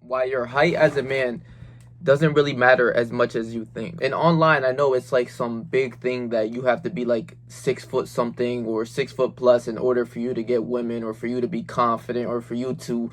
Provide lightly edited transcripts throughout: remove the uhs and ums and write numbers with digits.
why your height as a man doesn't really matter as much as you think. And online, I know it's like some big thing that you have to be like 6 foot something or 6 foot plus in order for you to get women, or for you to be confident, or for you to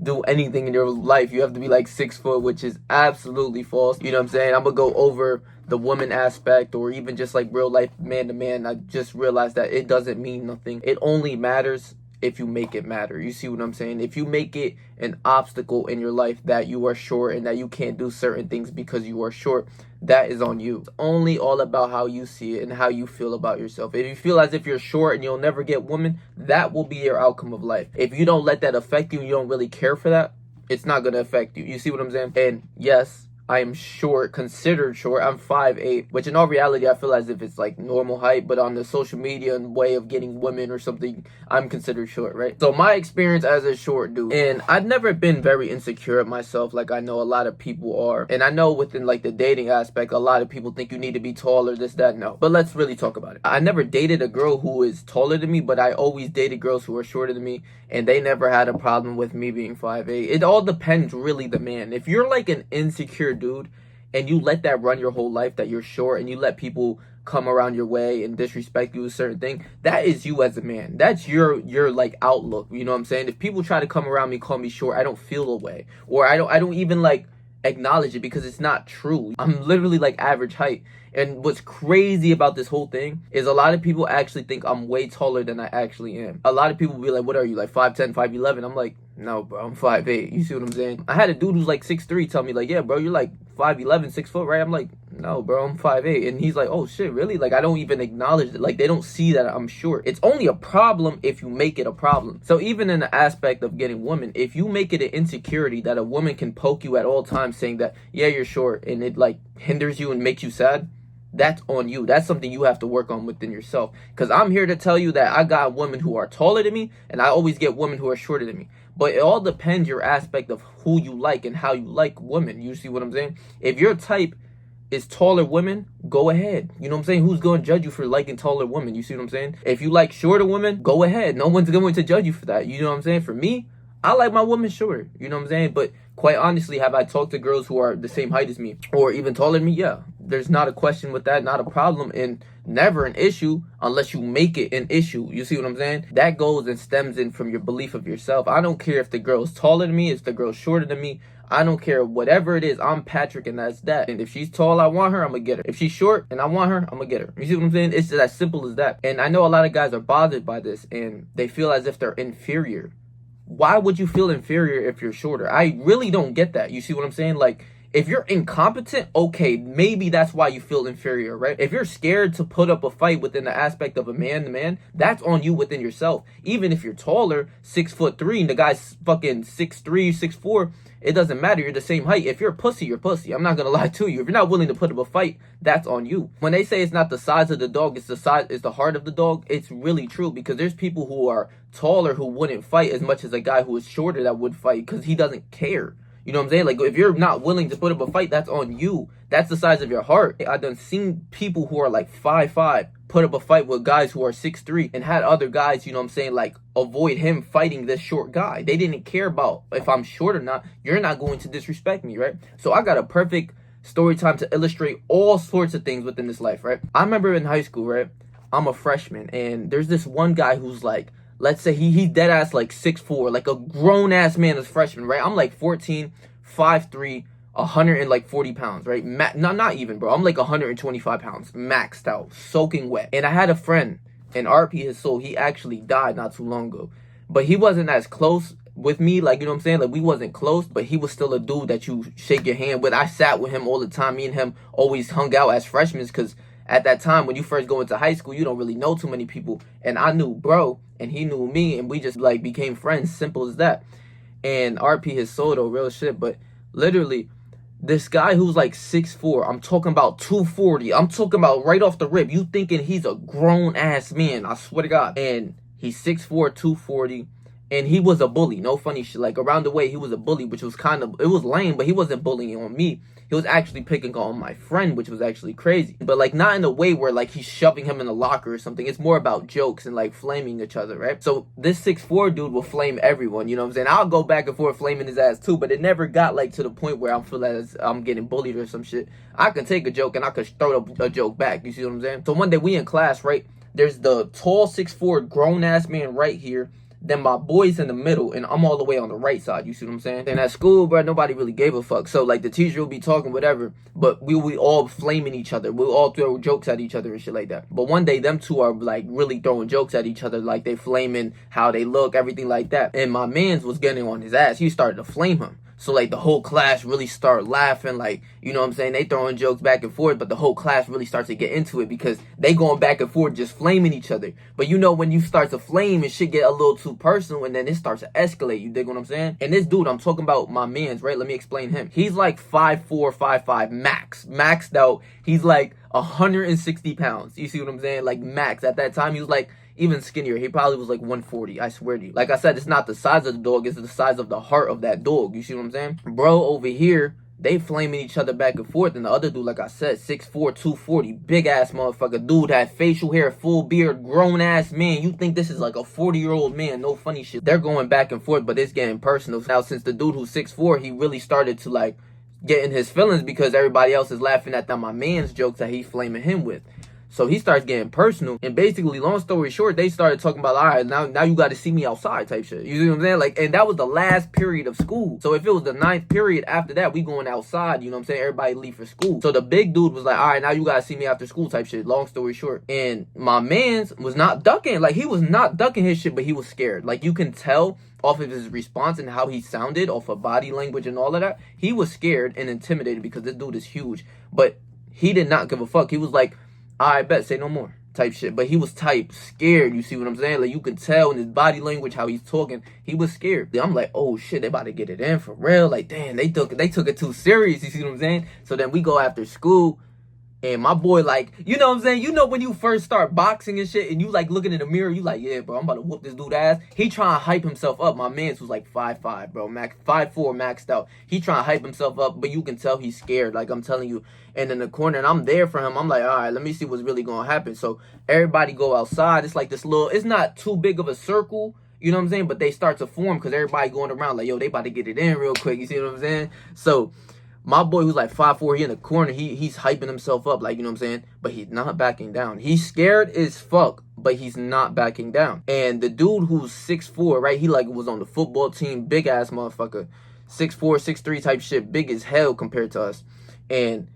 do anything in your life. You have to be like 6 foot, which is absolutely false. You know what I'm saying? I'm gonna go over the woman aspect, or even just like real life man to man. I just realized that it doesn't mean nothing. It only matters if you make it matter. You see what I'm saying? If you make it an obstacle in your life that you are short and that you can't do certain things because you are short, that is on you. It's only all about how you see it and how you feel about yourself. If you feel as if you're short and you'll never get women, that will be your outcome of life. If you don't let that affect you and you don't really care for that, it's not going to affect you. You see what I'm saying? And yes, I am short, considered short. I'm 5'8", which in all reality, I feel as if it's like normal height, but on the social media and way of getting women or something, I'm considered short, right? So my experience as a short dude, and I've never been very insecure of myself like I know a lot of people are. And I know within like the dating aspect, a lot of people think you need to be taller, this, that, no. But let's really talk about it. I never dated a girl who is taller than me, but I always dated girls who are shorter than me, and they never had a problem with me being 5'8". It all depends, really, the man. If you're like an insecure dude and you let that run your whole life, that you're short, and you let people come around your way and disrespect you with a certain thing, that is you as a man. That's your like outlook. You know what I'm saying? If people try to come around me, call me short, I don't feel a way, or I don't even like acknowledge it, because it's not true. I'm literally like average height. And what's crazy about this whole thing is a lot of people actually think I'm way taller than I actually am. A lot of people be like, what are you, like 5'10", 5'11"? I'm like, no, bro, I'm 5'8". You see what I'm saying? I had a dude who's like 6'3" tell me like, yeah, bro, you're like 5'11", 6 foot, right? I'm like, no, bro, I'm 5'8". And he's like, oh shit, really? Like, I don't even acknowledge it. Like, they don't see that I'm short. It's only a problem if you make it a problem. So even in the aspect of getting women, if you make it an insecurity that a woman can poke you at all times saying that, yeah, you're short, and it like hinders you and makes you sad, that's on you. That's something you have to work on within yourself. Because I'm here to tell you that I got women who are taller than me, and I always get women who are shorter than me. But it all depends your aspect of who you like and how you like women. You see what I'm saying? If your type is taller women, go ahead. You know what I'm saying? Who's going to judge you for liking taller women? You see what I'm saying? If you like shorter women, go ahead. No one's going to judge you for that. You know what I'm saying? For me, I like my women shorter. You know what I'm saying? But quite honestly, have I talked to girls who are the same height as me or even taller than me? Yeah. There's not a question with that, not a problem, and never an issue unless you make it an issue. You see what I'm saying? That goes and stems in from your belief of yourself. I don't care if the girl's taller than me, if the girl's shorter than me. I don't care. Whatever it is, I'm Patrick, and that's that. And if she's tall, I want her, I'm gonna get her. If she's short and I want her, I'm gonna get her. You see what I'm saying? It's just as simple as that. And I know a lot of guys are bothered by this, and they feel as if they're inferior. Why would you feel inferior if you're shorter? I really don't get that. You see what I'm saying? Like, if you're incompetent, okay, maybe that's why you feel inferior, right? If you're scared to put up a fight within the aspect of a man to man, that's on you within yourself. Even if you're taller, 6'3", and the guy's fucking 6'3", 6'4", it doesn't matter. You're the same height. If you're pussy, you're pussy. I'm not gonna lie to you. If you're not willing to put up a fight, that's on you. When they say it's not the size of the dog, it's the heart of the dog, it's really true, because there's people who are taller who wouldn't fight as much as a guy who is shorter that would fight, because he doesn't care. You know what I'm saying? Like, if you're not willing to put up a fight, that's on you. That's the size of your heart. I done seen people who are like 5'5" put up a fight with guys who are 6'3" and had other guys, you know what I'm saying, like avoid him fighting this short guy. They didn't care about if I'm short or not. You're not going to disrespect me, right? So I got a perfect story time to illustrate all sorts of things within this life, right? I remember in high school, right? I'm a freshman, and there's this one guy who's like, let's say he's dead ass like 6'4", like a grown ass man as freshman, right? I'm like 14, 5'3", 140 pounds, right? Not even, bro. I'm like 125 pounds, maxed out, soaking wet. And I had a friend, and RP his soul, he actually died not too long ago. But he wasn't as close with me, like, you know what I'm saying? Like, we wasn't close, but he was still a dude that you shake your hand with. I sat with him all the time. Me and him always hung out as freshmen, because at that time, when you first go into high school, you don't really know too many people. And I knew bro, and he knew me, and we just like became friends, simple as that. And RP his soul though, real shit. But literally, this guy who's like 6'4", I'm talking about 240, I'm talking about right off the rip, you thinking he's a grown ass man, I swear to God. And he's 6'4", 240, And he was a bully, no funny shit. Like around the way, he was a bully, which was kind of, it was lame, but he wasn't bullying on me. He was actually picking on my friend, which was actually crazy. But like not in a way where like he's shoving him in a locker or something. It's more about jokes and like flaming each other, right? So this 6'4" dude will flame everyone, you know what I'm saying? I'll go back and forth flaming his ass too, but it never got like to the point where I feel as I'm getting bullied or some shit. I can take a joke and I can throw a joke back, you see what I'm saying? So one day we in class, right? There's the tall 6'4" grown ass man right here. Then my boy's in the middle, and I'm all the way on the right side. You see what I'm saying? And at school, bro, nobody really gave a fuck. So, like, the teacher will be talking, whatever, but we all flaming each other. We'll all throw jokes at each other and shit like that. But one day, them two are, like, really throwing jokes at each other. Like, they flaming how they look, everything like that. And my mans was getting on his ass. He started to flame him. So, like, the whole class really start laughing, like, you know what I'm saying? They throwing jokes back and forth, but the whole class really starts to get into it because they going back and forth just flaming each other. But you know when you start to flame and shit get a little too personal and then it starts to escalate, you dig what I'm saying? And this dude, I'm talking about my mans, right? Let me explain him. He's like 5'4", 5'5", max. Maxed out. He's like 160 pounds. You see what I'm saying? Like, max. At that time, he was like even skinnier. He probably was like 140, I swear to you. Like I said, it's not the size of the dog, it's the size of the heart of that dog. You see what I'm saying? Bro, over here, they flaming each other back and forth. And the other dude, like I said, 6'4", 240, big ass motherfucker. Dude had facial hair, full beard, grown ass man. You think this is like a 40-year-old man, no funny shit. They're going back and forth, but it's getting personal. Now, since the dude who's 6'4", he really started to like get in his feelings because everybody else is laughing at my man's jokes that he's flaming him with. So he starts getting personal, and basically, long story short, they started talking about, all right, now you got to see me outside type shit. You see what I'm saying? Like, and that was the last period of school. So if it was the 9th period after that, we going outside, you know what I'm saying? Everybody leave for school. So the big dude was like, all right, now you got to see me after school type shit. Long story short. And my man's was not ducking. Like, he was not ducking his shit, but he was scared. Like, you can tell off of his response and how he sounded, off of body language and all of that. He was scared and intimidated because this dude is huge. But he did not give a fuck. He was like, I bet, say no more type shit. But he was type scared, you see what I'm saying? Like, you could tell in his body language how he's talking. He was scared. Then I'm like, oh shit, they about to get it in for real. Like, damn, they took it too serious, you see what I'm saying? So then we go after school, and my boy, like, you know what I'm saying? You know when you first start boxing and shit, and you like looking in the mirror, you like, yeah, bro, I'm about to whoop this dude ass. He trying to hype himself up. My man's was like 5'5", bro, 5'4", maxed out. He trying to hype himself up, but you can tell he's scared, like I'm telling you. And in the corner, and I'm there for him. I'm like, all right, let me see what's really gonna happen. So everybody go outside. It's like this little, it's not too big of a circle, you know what I'm saying? But they start to form because everybody going around like, yo, they about to get it in real quick. You see what I'm saying? So my boy who's like 5'4", he in the corner, he's hyping himself up, like, you know what I'm saying? But he's not backing down. He's scared as fuck, but he's not backing down. And the dude who's 6'4", right, he like was on the football team, big ass motherfucker, 6'4", 6'3" type shit, big as hell compared to us. And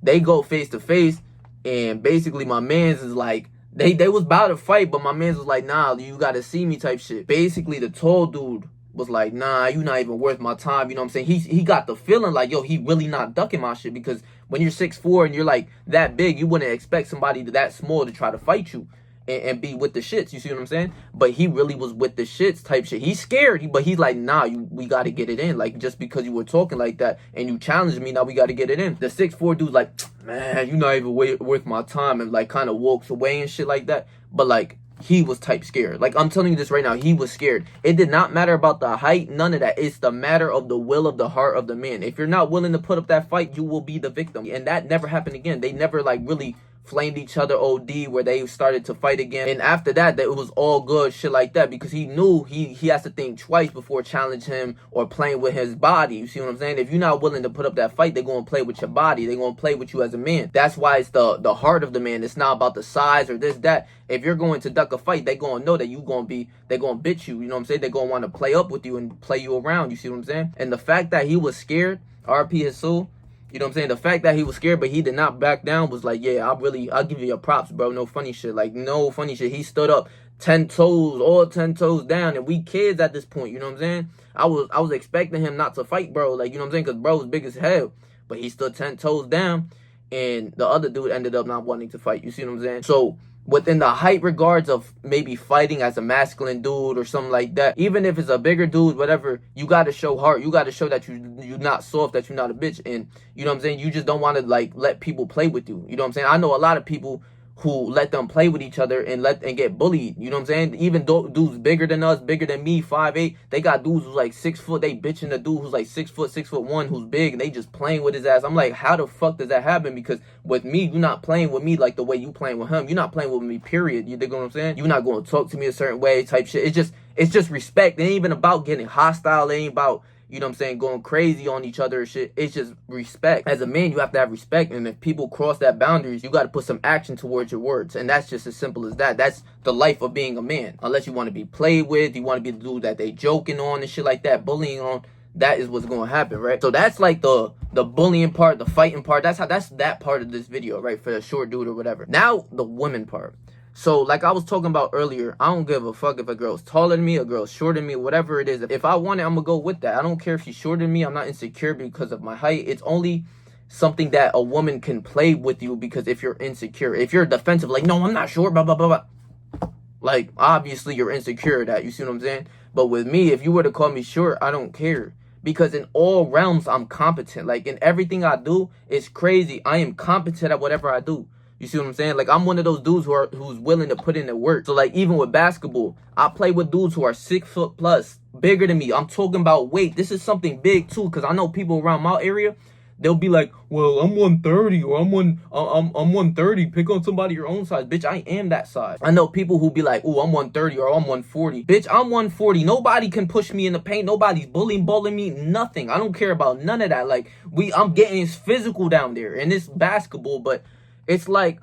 they go face to face, and basically my man's is like, they was about to fight, but my man's was like, nah, you gotta see me type shit. Basically, the tall dude was like, nah, you not even worth my time, you know what I'm saying? He got the feeling like, yo, he really not ducking my shit, because when you're 6'4" and you're like that big, you wouldn't expect somebody that small to try to fight you and be with the shits, you see what I'm saying? But he really was with the shits type shit. He's scared, but he's like, nah, we got to get it in. Like, just because you were talking like that and you challenged me, now we got to get it in. The 6'4" dude's like, man, you not even worth my time, and like kind of walks away and shit like that. But like, he was type scared. Like, I'm telling you this right now, he was scared. It did not matter about the height, none of that. It's the matter of the will of the heart of the man. If you're not willing to put up that fight, you will be the victim. And that never happened again. They never like really flamed each other OD where they started to fight again. And after that it was all good shit like that, because he knew he has to think twice before challenge him or playing with his body. You see what I'm saying? If you're not willing to put up that fight, they're going to play with your body. They're going to play with you as a man. That's why it's the heart of the man. It's not about the size or this, that. If you're going to duck a fight, they're going to know that they're going to bitch you. You know what I'm saying? They're going to want to play up with you and play you around. You see what I'm saying? And the fact that he was scared, RP his soul, you know what I'm saying? The fact that he was scared, but he did not back down, was like, yeah, I'll give you your props, bro. No funny shit. Like, no funny shit. He stood up 10 toes, all 10 toes down, and we kids at this point, you know what I'm saying? I was expecting him not to fight, bro. Like, you know what I'm saying? Because bro was big as hell. But he stood 10 toes down, and the other dude ended up not wanting to fight. You see what I'm saying? So within the height regards of maybe fighting as a masculine dude or something like that, even if it's a bigger dude, whatever, you got to show heart. You got to show that you're not soft, that you're not a bitch. And you know what I'm saying? You just don't want to like let people play with you. You know what I'm saying? I know a lot of people who let them play with each other and get bullied. You know what I'm saying? Even dudes bigger than us, bigger than me, 5'8", they got dudes who's like 6 foot. They bitching the dude who's like 6 foot, 6'1", who's big, and they just playing with his ass. I'm like, how the fuck does that happen? Because with me, you're not playing with me like the way you playing with him. You're not playing with me, period. You dig what I'm saying? You're not going to talk to me a certain way, type shit. It's just respect. It ain't even about getting hostile. It ain't about, you know what I'm saying, going crazy on each other and shit. It's just respect. As a man, you have to have respect. And if people cross that boundaries, you got to put some action towards your words. And that's just as simple as that. That's the life of being a man. Unless you want to be played with, you want to be the dude that they joking on and shit like that, bullying on. That is what's going to happen, right? So that's like the bullying part, the fighting part. That's that part of this video, right? For the short dude or whatever. Now, the women part. So, like I was talking about earlier, I don't give a fuck if a girl's taller than me, a girl's shorter than me, whatever it is. If I want it, I'm gonna go with that. I don't care if she's shorter than me. I'm not insecure because of my height. It's only something that a woman can play with you because if you're insecure. If you're defensive, like, no, I'm not short, blah, blah, blah, blah. Like, obviously, you're insecure at that. You see what I'm saying? But with me, if you were to call me short, I don't care. Because in all realms, I'm competent. Like, in everything I do, it's crazy. I am competent at whatever I do. You see what I'm saying? Like, I'm one of those dudes who's willing to put in the work. So, like, even with basketball, I play with dudes who are 6 foot plus, bigger than me. I'm talking about weight. This is something big, too, because I know people around my area, they'll be like, well, I'm 130 or I'm 130. Pick on somebody your own size. Bitch, I am that size. I know people who be like, oh, I'm 130 or I'm 140. Bitch, I'm 140. Nobody can push me in the paint. Nobody's bullying me. Nothing. I don't care about none of that. Like, I'm getting physical down there. And it's basketball, but it's like,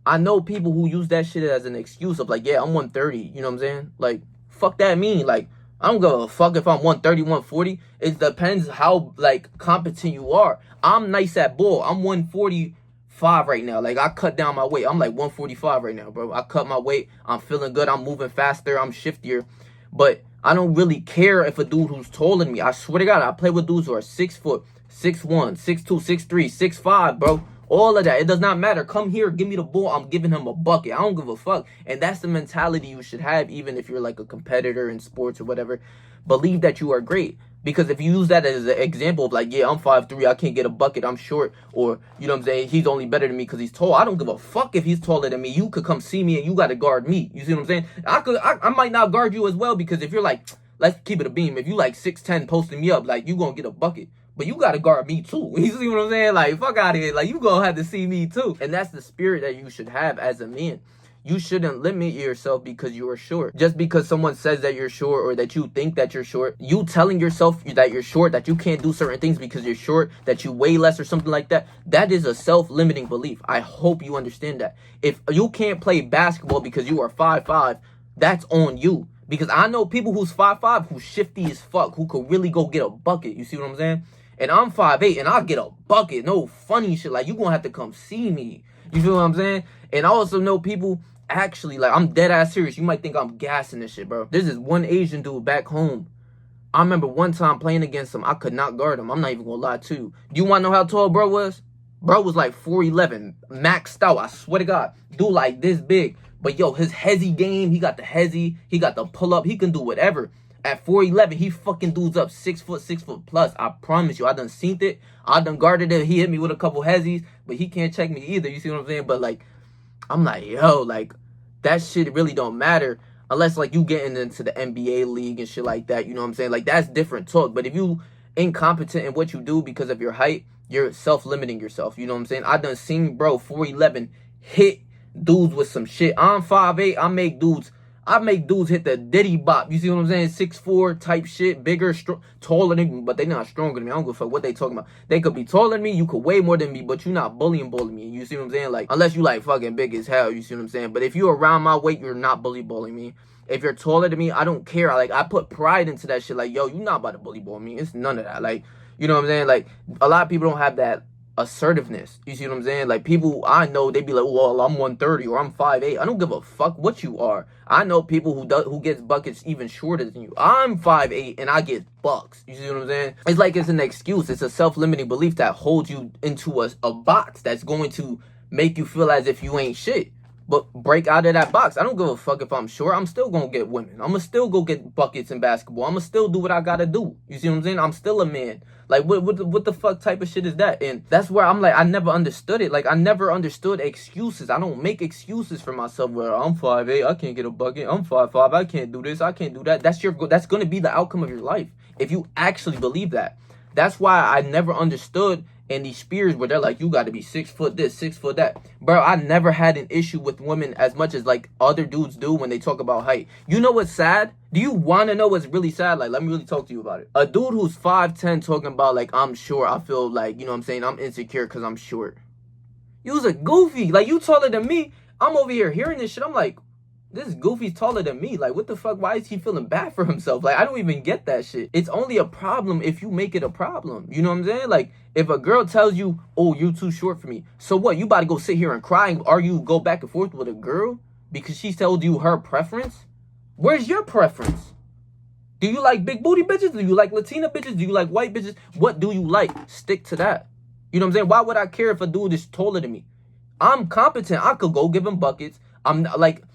I know people who use that shit as an excuse of like, yeah, I'm 130. You know what I'm saying? Like, fuck that mean? Like, I don't give a fuck if I'm 130, 140. It depends how, like, competent you are. I'm nice at ball. I'm 145 right now. Like, I cut down my weight. I'm like 145 right now, bro. I cut my weight. I'm feeling good. I'm moving faster. I'm shiftier. But I don't really care if a dude who's taller than me. I swear to God, I play with dudes who are 6 foot, 6'1", 6'2", 6'3", 6'5", bro. All of that. It does not matter. Come here, give me the ball. I'm giving him a bucket. I don't give a fuck. And that's the mentality you should have, even if you're like a competitor in sports or whatever. Believe that you are great. Because if you use that as an example of like, yeah, I'm 5'3", I can't get a bucket, I'm short. Or, you know what I'm saying, he's only better than me because he's tall. I don't give a fuck if he's taller than me. You could come see me and you got to guard me. You see what I'm saying? I might not guard you as well because if you're like, let's keep it a beam. If you like 6'10" posting me up, like, you going to get a bucket. But you got to guard me too. You see what I'm saying? Like, fuck out of here. Like, you going to have to see me too. And that's the spirit that you should have as a man. You shouldn't limit yourself because you are short. Just because someone says that you're short or that you think that you're short, you telling yourself that you're short, that you can't do certain things because you're short, that you weigh less or something like that, that is a self-limiting belief. I hope you understand that. If you can't play basketball because you are 5'5", that's on you. Because I know people who's 5'5", who's shifty as fuck, who could really go get a bucket. You see what I'm saying? And I'm 5'8", and I'll get a bucket. No funny shit. Like, you gonna have to come see me. You feel what I'm saying? And I also know people, actually, like, I'm dead ass serious. You might think I'm gassing this shit, bro. There's this one Asian dude back home. I remember one time playing against him. I could not guard him. I'm not even gonna lie to you. Do you wanna know how tall bro was? Bro was like 4'11", maxed out. I swear to God. Dude like this big. But yo, his hezzy game, he got the hezzy, he got the pull up, he can do whatever. At 4'11", he fucking dudes up 6 foot, 6 foot plus. I promise you, I done seen it. I done guarded it. He hit me with a couple hezzies, but he can't check me either. You see what I'm saying? But like, I'm like, yo, like, that shit really don't matter unless like you getting into the NBA league and shit like that. You know what I'm saying? Like, that's different talk. But if you incompetent in what you do because of your height, you're self-limiting yourself. You know what I'm saying? I done seen bro 4'11" hit dudes with some shit. I'm 5'8". I make dudes hit the diddy bop. You see what I'm saying? 6'4" type shit, bigger, taller than me, but they not stronger than me. I don't give a fuck what they talking about. They could be taller than me, you could weigh more than me, but you not bullying me. You see what I'm saying? Like, unless you like fucking big as hell, you see what I'm saying? But if you're around my weight, you're not bullying me. If you're taller than me, I don't care. I put pride into that shit. Like, yo, you not about to bully me. It's none of that. Like, you know what I'm saying? Like, a lot of people don't have that assertiveness. You see what I'm saying? Like, people I know, they be like, well, I'm 130 or I'm 5'8". I don't give a fuck what you are. I know people who gets buckets even shorter than you. I'm 5'8" and I get bucks. You see what I'm saying? It's like it's an excuse. It's a self-limiting belief that holds you into a box that's going to make you feel as if you ain't shit. But break out of that box. I don't give a fuck if I'm short. I'm still gonna get women. I'm gonna still go get buckets in basketball. I'm gonna still do what I gotta do. You see what I'm saying? I'm still a man. Like, what the fuck type of shit is that? And that's where I'm like, I never understood it. Like, I never understood excuses. I don't make excuses for myself where I'm 5'8", I can't get a bucket. I'm 5'5", I can't do this, I can't do that. That's gonna be the outcome of your life if you actually believe that. That's why I never understood in these spheres where they're like, you got to be 6 foot this, 6 foot that. Bro, I never had an issue with women as much as like other dudes do when they talk about height. You know what's sad? Do you want to know what's really sad? Like, let me really talk to you about it. A dude who's 5'10" talking about like, I'm short. I feel like, you know what I'm saying? I'm insecure because I'm short. You's a goofy. Like, you taller than me. I'm over here hearing this shit. I'm like, this goofy's taller than me. Like, what the fuck? Why is he feeling bad for himself? Like, I don't even get that shit. It's only a problem if you make it a problem. You know what I'm saying? Like, if a girl tells you, oh, you're too short for me. So what? You about to go sit here and cry and argue, go back and forth with a girl because she told you her preference? Where's your preference? Do you like big booty bitches? Do you like Latina bitches? Do you like white bitches? What do you like? Stick to that. You know what I'm saying? Why would I care if a dude is taller than me? I'm competent. I could go give him buckets. I'm like...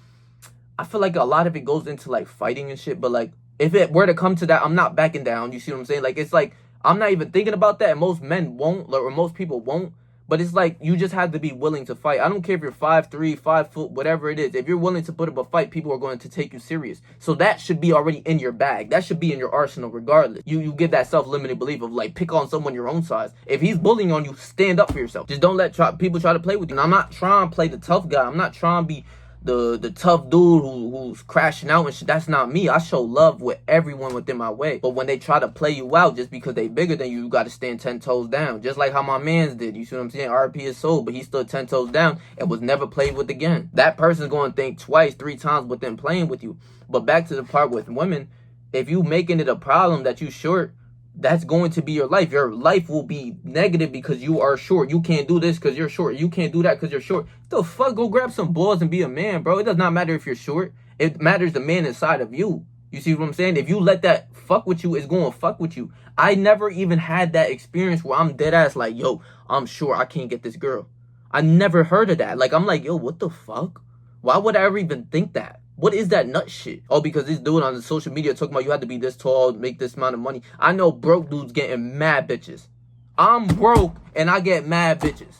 I feel like a lot of it goes into like fighting and shit, but like if it were to come to that, I'm not backing down. You see what I'm saying? Like, it's like I'm not even thinking about that, and most men won't, or most people won't. But it's like you just have to be willing to fight. I don't care if you're 5'3", 5 foot, whatever it is. If you're willing to put up a fight, people are going to take you serious. So that should be already in your bag. That should be in your arsenal regardless. You give that self-limited belief of like pick on someone your own size. If he's bullying on you, stand up for yourself. Just don't let people try to play with you. And I'm not trying to play the tough guy. I'm not trying to be the tough dude who's crashing out and shit. That's not me. I show love with everyone within my way. But when they try to play you out just because they bigger than you, you got to stand 10 toes down. Just like how my mans did. You see what I'm saying? RP is sold, but he stood 10 toes down and was never played with again. That person's going to think twice, 3 times with them playing with you. But back to the part with women, if you making it a problem that you short, that's going to be your life. Your life will be negative because you are short. You can't do this because you're short. You can't do that because you're short. The fuck? Go grab some balls and be a man, bro. It does not matter if you're short. It matters the man inside of you. You see what I'm saying? If you let that fuck with you, it's going to fuck with you. I never even had that experience where I'm dead ass like, yo, I'm short. I can't get this girl. I never heard of that. Like, I'm like, yo, what the fuck? Why would I ever even think that? What is that nut shit? Oh, because this dude on the social media talking about you have to be this tall, make this amount of money. I know broke dudes getting mad bitches. I'm broke and I get mad bitches.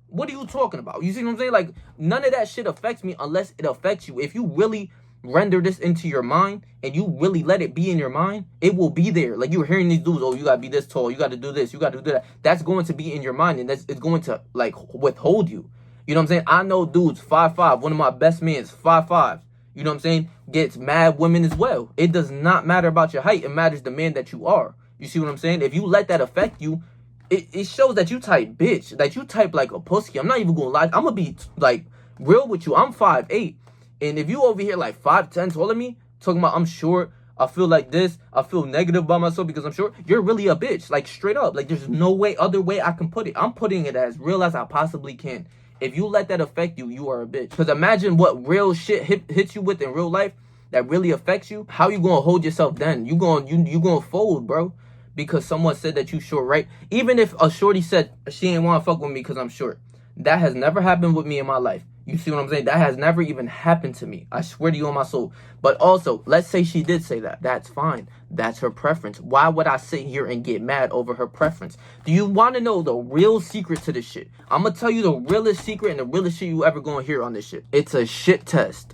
What are you talking about? You see what I'm saying? Like, none of that shit affects me unless it affects you. If you really render this into your mind and you really let it be in your mind, it will be there. Like, you're hearing these dudes, oh, you gotta be this tall, you gotta do this, you gotta do that. That's going to be in your mind, and it's going to like withhold you. You know what I'm saying? I know dudes 5'5", one of my best men is 5'5". You know what I'm saying? Gets mad women as well. It does not matter about your height. It matters the man that you are. You see what I'm saying? If you let that affect you, it shows that you type bitch. That you type like a pussy. I'm not even gonna lie. I'm gonna be like real with you. I'm 5'8". And if you over here like 5'10" taller than me, talking about I'm short, I feel like this, I feel negative about myself because I'm short, you're really a bitch. Like, straight up. Like, there's no other way I can put it. I'm putting it as real as I possibly can. If you let that affect you, you are a bitch. Because imagine what real shit hits you with in real life that really affects you. How you gonna hold yourself then? You gonna fold, bro. Because someone said that you short, right? Even if a shorty said she ain't want to fuck with me because I'm short. That has never happened with me in my life. You see what I'm saying? That has never even happened to me. I swear to you on my soul. But also, let's say she did say that. That's fine. That's her preference. Why would I sit here and get mad over her preference? Do you want to know the real secret to this shit? I'm going to tell you the realest secret and the realest shit you ever going to hear on this shit. It's a shit test.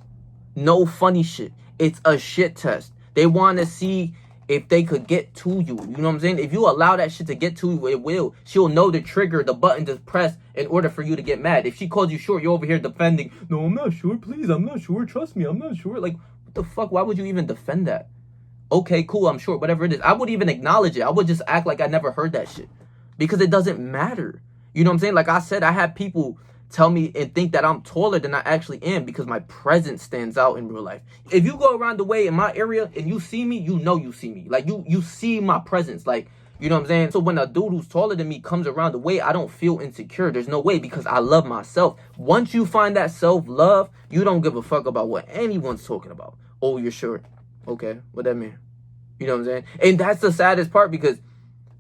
No funny shit. It's a shit test. They want to see if they could get to you. You know what I'm saying? If you allow that shit to get to you, it will. She'll know the trigger, the button to press in order for you to get mad. If she calls you short, you're over here defending. No, I'm not sure. Please, I'm not sure. Trust me, I'm not sure. Like, what the fuck? Why would you even defend that? Okay, cool, I'm short, whatever it is. I wouldn't even acknowledge it. I would just act like I never heard that shit. Because it doesn't matter. You know what I'm saying? Like I said, I had people tell me and think that I'm taller than I actually am because my presence stands out in real life. If you go around the way in my area and you see me, you know you see me. Like, you see my presence. Like, you know what I'm saying? So when a dude who's taller than me comes around the way, I don't feel insecure. There's no way, because I love myself. Once you find that self-love, you don't give a fuck about what anyone's talking about. Oh, you're short. Okay, what that mean? You know what I'm saying? And that's the saddest part, because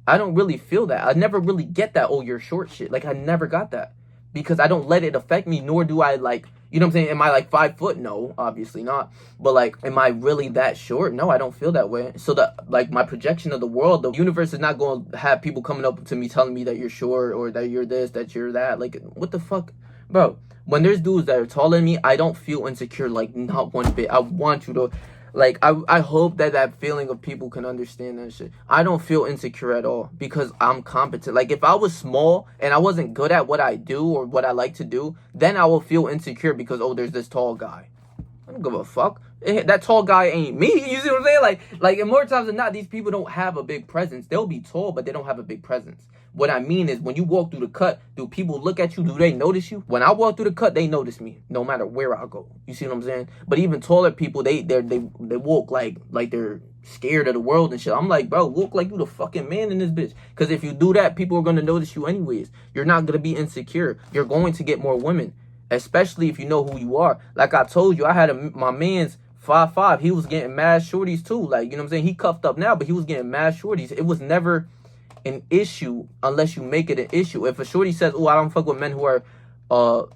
I don't really feel that. I never really get that, oh, you're short shit. Like, I never got that. Because I don't let it affect me, nor do I, like, You know what I'm saying? Am I like 5 foot? No, obviously not. But like, am I really that short? No, I don't feel that way. So that like my projection of the world, the universe is not going to have people coming up to me telling me that you're short or that you're this, that you're that. Like, what the fuck, bro? When there's dudes that are taller than me, I don't feel insecure, like not one bit. I want you to, like, I hope that feeling of people can understand that shit. I don't feel insecure at all because I'm competent. Like, if I was small and I wasn't good at what I do or what I like to do, then I will feel insecure because, oh, there's this tall guy. I don't give a fuck. That tall guy ain't me. You see what I'm saying? Like, and more times than not, these people don't have a big presence. They'll be tall, but they don't have a big presence. What I mean is, when you walk through the cut, do people look at you? Do they notice you? When I walk through the cut, they notice me, no matter where I go. You see what I'm saying? But even taller people, they walk like they're scared of the world and shit. I'm like, bro, walk like you the fucking man in this bitch. Because if you do that, people are gonna notice you anyways. You're not gonna be insecure. You're going to get more women, especially if you know who you are. Like I told you, I had my man's 5'5". He was getting mad shorties too. Like, you know what I'm saying? He cuffed up now, but he was getting mad shorties. It was never an issue unless you make it an issue. If a shorty says, oh, I don't fuck with men who are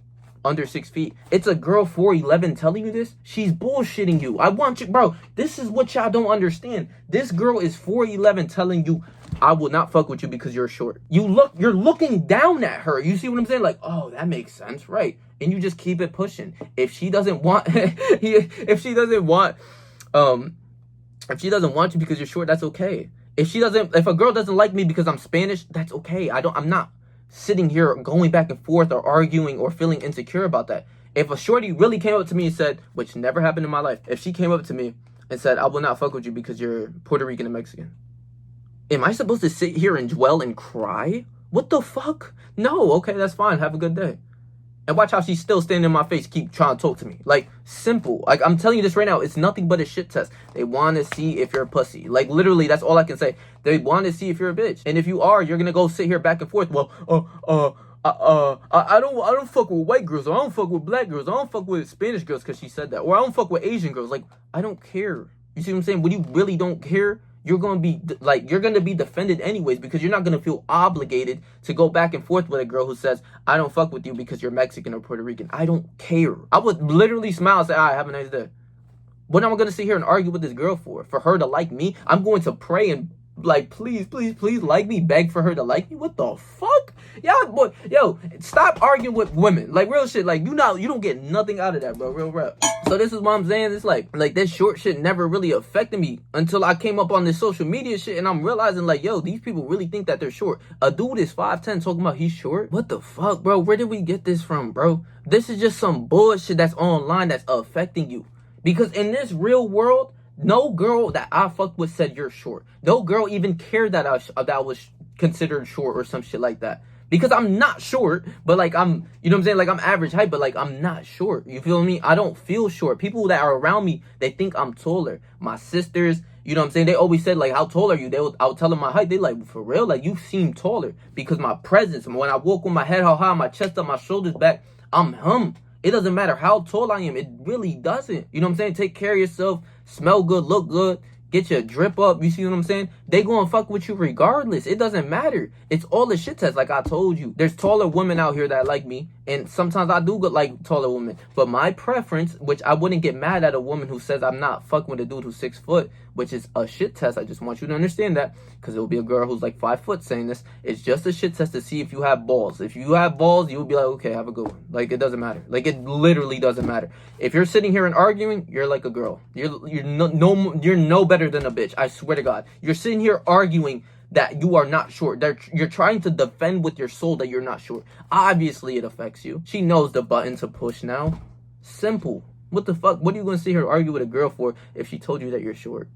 under 6 feet, it's a girl 4'11" telling you this, she's bullshitting you. I want you, bro. This is what y'all don't understand. This girl is 4'11" telling you, I will not fuck with you because you're short. You're looking down at her. You see what I'm saying? Like, oh, that makes sense, right? And you just keep it pushing. If she doesn't want if she doesn't want you because you're short, that's okay. If a girl doesn't like me because I'm Spanish, that's okay. I'm not sitting here going back and forth or arguing or feeling insecure about that. If a shorty really came up to me and said, which never happened in my life, if she came up to me and said, I will not fuck with you because you're Puerto Rican and Mexican, am I supposed to sit here and dwell and cry? What the fuck? No, okay, that's fine. Have a good day. And watch how she's still standing in my face, keep trying to talk to me. Like, simple. Like, I'm telling you this right now, it's nothing but a shit test. They want to see if you're a pussy. Like, literally, that's all I can say. They want to see if you're a bitch. And if you are, you're going to go sit here back and forth. Well, I don't fuck with white girls, or I don't fuck with black girls, or I don't fuck with Spanish girls because she said that, or I don't fuck with Asian girls. Like, I don't care. You see what I'm saying? When you really don't care, you're going to be defended anyways, because you're not going to feel obligated to go back and forth with a girl who says, I don't fuck with you because you're Mexican or Puerto Rican. I don't care. I would literally smile and say, all right, have a nice day. What am I going to sit here and argue with this girl for? For her to like me? I'm going to pray and like, please, please, please like me, beg for her to like me? What the fuck? Yo, stop arguing with women. Like, real shit. Like, you don't get nothing out of that, bro. Real rap. So this is what I'm saying. It's like this short shit never really affected me until I came up on this social media shit, and I'm realizing, like, yo, these people really think that they're short. A dude is 5'10" talking about he's short? What the fuck, bro? Where did we get this from, bro? This is just some bullshit that's online that's affecting you. Because in this real world, no girl that I fucked with said you're short. No girl even cared that I was considered short or some shit like that. Because I'm not short, but like I'm, you know what I'm saying? Like I'm average height, but like I'm not short. You feel me? I don't feel short. People that are around me, they think I'm taller. My sisters, you know what I'm saying? They always said, like, how tall are you? I would tell them my height. They like, for real? Like, you seem taller. Because my presence, when I walk with my head how high, my chest up, my shoulders back, I'm hum. It doesn't matter how tall I am. It really doesn't. You know what I'm saying? Take care of yourself. Smell good. Look good. Get your drip up. You see what I'm saying? They gonna fuck with you regardless. It doesn't matter. It's all the shit test. Like I told you, there's taller women out here that like me, and sometimes I do like taller women. But my preference, which I wouldn't get mad at a woman who says I'm not fucking with a dude who's 6 foot, which is a shit test. I just want you to understand that, because it'll be a girl who's like 5 foot saying this. It's just a shit test to see if you have balls. If you have balls, you'll be like, okay, have a good one. Like, it doesn't matter. Like, it literally doesn't matter. If you're sitting here and arguing, you're like a girl. You're no better than a bitch. I swear to God. You're sitting here arguing that you are not short. You're trying to defend with your soul that you're not short. Obviously, it affects you. She knows the button to push now. Simple. What the fuck? What are you going to sit here and argue with a girl for if she told you that you're short?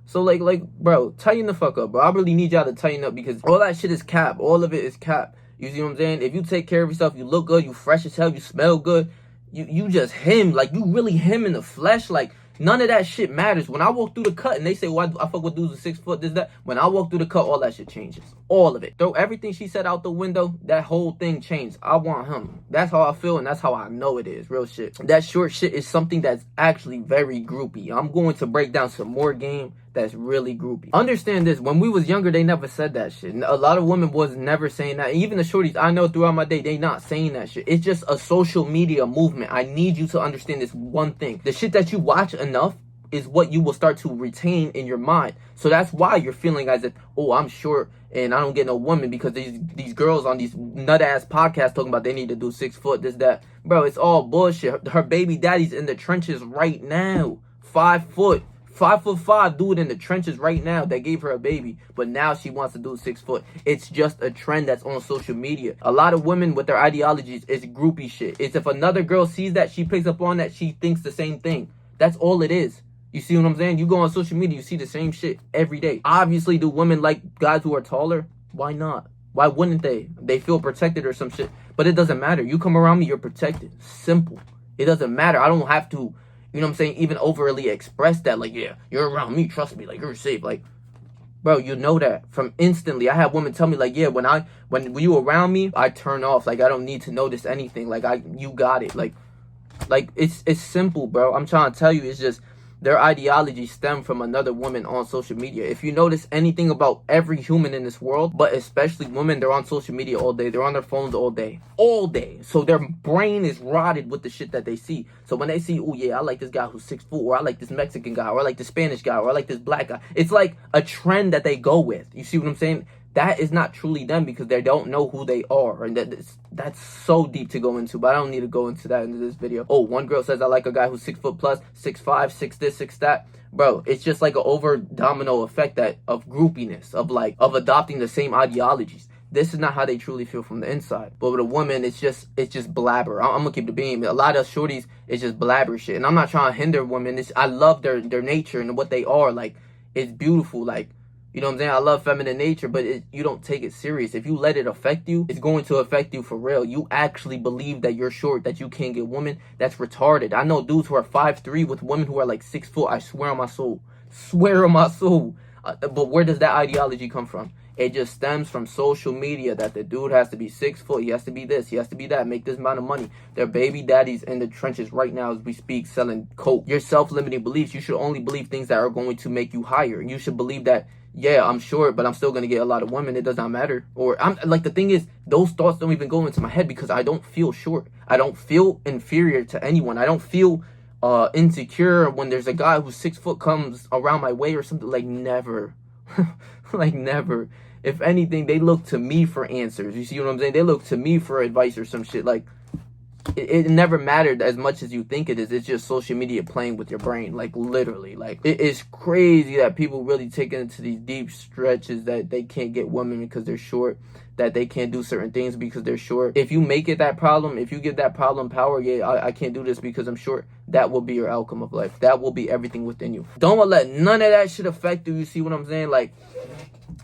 So, like, bro, tighten the fuck up, bro. I really need y'all to tighten up, because all that shit is cap. All of it is cap. You see what I'm saying? If you take care of yourself, you look good, you fresh as hell, you smell good, you just him. Like, you really him in the flesh. Like, none of that shit matters. When I walk through the cut and they say, well, I fuck with dudes with 6 foot, this, that. When I walk through the cut, all that shit changes. All of it. Throw everything she said out the window, that whole thing changed. I want him. That's how I feel, and that's how I know it is. Real shit. That short shit is something that's actually very groupy. I'm going to break down some more game that's really groupie. Understand this, when we was younger, they never said that shit. A lot of women was never saying that. Even the shorties I know throughout my day, they not saying that shit. It's just a social media movement. I need you to understand this one thing. The shit that you watch enough is what you will start to retain in your mind. So that's why you're feeling as if, oh, I'm short and I don't get no woman, because these girls on these nut ass podcasts talking about they need to do 6 foot, this, that. Bro, it's all bullshit. Her baby daddy's in the trenches right now. 5 foot. 5'5" dude in the trenches right now that gave her a baby, but now she wants to do 6 foot. It's just a trend that's on social media. A lot of women with their ideologies is groupie shit. It's if another girl sees that, she picks up on that, she thinks the same thing. That's all it is. You see what I'm saying? You go on social media, you see the same shit every day. Obviously, do women like guys who are taller? Why not? Why wouldn't they? They feel protected or some shit. But it doesn't matter. You come around me, you're protected. Simple. It doesn't matter. I don't have to, you know what I'm saying, even overly express that. Like, yeah, you're around me, trust me, like, you're safe. Like, bro, you know that from instantly. I have women tell me, like, yeah, when you around me, I turn off. Like, I don't need to notice anything. Like, you got it. Like it's simple, bro. I'm trying to tell you, it's just their ideology stem from another woman on social media. If you notice anything about every human in this world, but especially women, they're on social media all day. They're on their phones all day. All day. So their brain is rotted with the shit that they see. So when they see, oh yeah, I like this guy who's 6 foot, or I like this Mexican guy, or I like this Spanish guy, or I like this black guy. It's like a trend that they go with. You see what I'm saying? That is not truly them, because they don't know who they are. And that's so deep to go into, but I don't need to go into that into this video. Oh, one girl says, I like a guy who's 6 foot plus, 6'5", 6 this, 6 that. Bro, it's just like an over domino effect of groupiness, of adopting the same ideologies. This is not how they truly feel from the inside. But with a woman, it's just blabber. I'm gonna keep the beam. A lot of shorties, it's just blabber shit. And I'm not trying to hinder women. I love their nature and what they are. Like, it's beautiful. Like, you know what I'm saying? I love feminine nature, but you don't take it serious. If you let it affect you, it's going to affect you for real. You actually believe that you're short, that you can't get women. That's retarded. I know dudes who are 5'3" with women who are like 6 foot. I swear on my soul. Swear on my soul. But where does that ideology come from? It just stems from social media, that the dude has to be 6 foot. He has to be this. He has to be that. Make this amount of money. Their baby daddies in the trenches right now as we speak selling coke. Your self-limiting beliefs. You should only believe things that are going to make you higher. You should believe that, yeah, I'm short, but I'm still going to get a lot of women. It does not matter. Or I'm like, the thing is, those thoughts don't even go into my head because I don't feel short. I don't feel inferior to anyone. I don't feel insecure when there's a guy who's 6 foot comes around my way or something. Like, never. Like, never. If anything, they look to me for answers. You see what I'm saying? They look to me for advice or some shit. Like, it never mattered as much as you think it is. It's just social media playing with your brain, like, literally. Like, it is crazy that people really take it into these deep stretches that they can't get women because they're short, that they can't do certain things because they're short. If you make it that problem, if you give that problem power, yeah, I can't do this because I'm short, that will be your outcome of life. That will be everything within you. Don't let none of that shit affect you. You see what I'm saying? Like,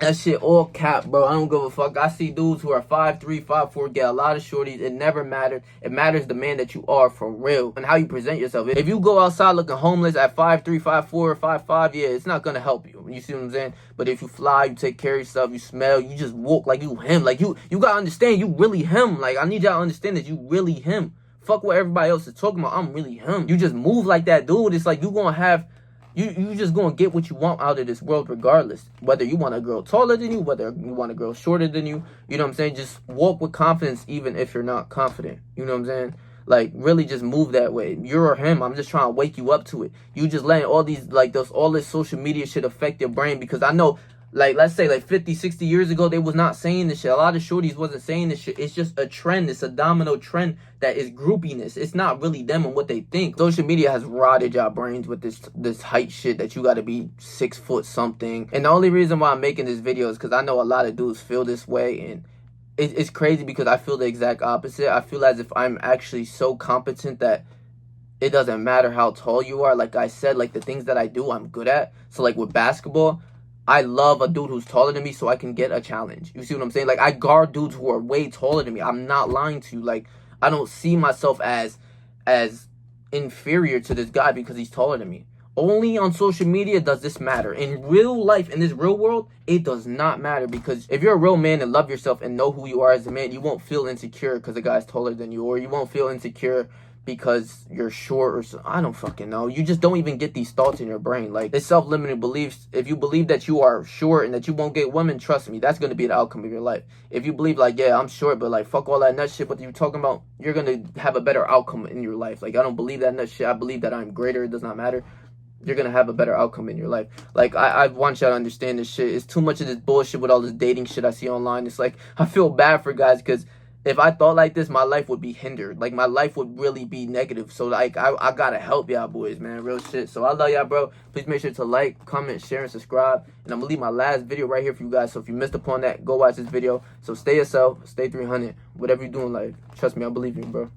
that shit all cap, bro. I don't give a fuck. I see dudes who are 5'3", 5'4", get a lot of shorties. It never mattered. It matters the man that you are for real and how you present yourself. If you go outside looking homeless at 5'3", 5'4", 5'5", yeah, it's not gonna help you. You see what I'm saying? But if you fly, you take care of yourself, you smell, you just walk like you him. Like, you gotta understand you really him. Like, I need y'all to understand that you really him. Fuck what everybody else is talking about. I'm really him. You just move like that, dude. It's like you gonna have... You just gonna get what you want out of this world regardless. Whether you want a girl taller than you, whether you want a girl shorter than you. You know what I'm saying? Just walk with confidence even if you're not confident. You know what I'm saying? Like, really just move that way. You're him. I'm just trying to wake you up to it. You just letting all these, like, all this social media shit affect your brain. Because I know, like, let's say, like, 50, 60 years ago, they was not saying this shit. A lot of shorties wasn't saying this shit. It's just a trend. It's a domino trend that is groupiness. It's not really them and what they think. Social media has rotted y'all brains with this height shit that you gotta be 6 foot something. And the only reason why I'm making this video is because I know a lot of dudes feel this way. And it's crazy because I feel the exact opposite. I feel as if I'm actually so competent that it doesn't matter how tall you are. Like I said, like, the things that I do, I'm good at. So, like, with basketball, I love a dude who's taller than me so I can get a challenge. You see what I'm saying? Like, I guard dudes who are way taller than me. I'm not lying to you. Like, I don't see myself as inferior to this guy because he's taller than me. Only on social media does this matter. In real life, in this real world, it does not matter. Because if you're a real man and love yourself and know who you are as a man, you won't feel insecure because the guy's taller than you. Or you won't feel insecure because you're short or so. I don't fucking know. You just don't even get these thoughts in your brain. Like, it's self-limiting beliefs. If you believe that you are short and that you won't get women, trust me, that's going to be the outcome of your life. If you believe like, yeah, I'm short, but like, fuck all that nut shit, what you talking about, you're going to have a better outcome in your life. Like, I don't believe that nut shit. I believe that I'm greater. It does not matter. You're going to have a better outcome in your life. Like, I want y'all to understand this shit. It's too much of this bullshit with all this dating shit I see online. It's like, I feel bad for guys because if I thought like this, my life would be hindered. Like, my life would really be negative. So, like, I gotta help y'all boys, man. Real shit. So, I love y'all, bro. Please make sure to like, comment, share, and subscribe. And I'm gonna leave my last video right here for you guys. So, if you missed upon that, go watch this video. So, stay yourself. Stay 300. Whatever you do in life. Trust me, I believe in you, bro.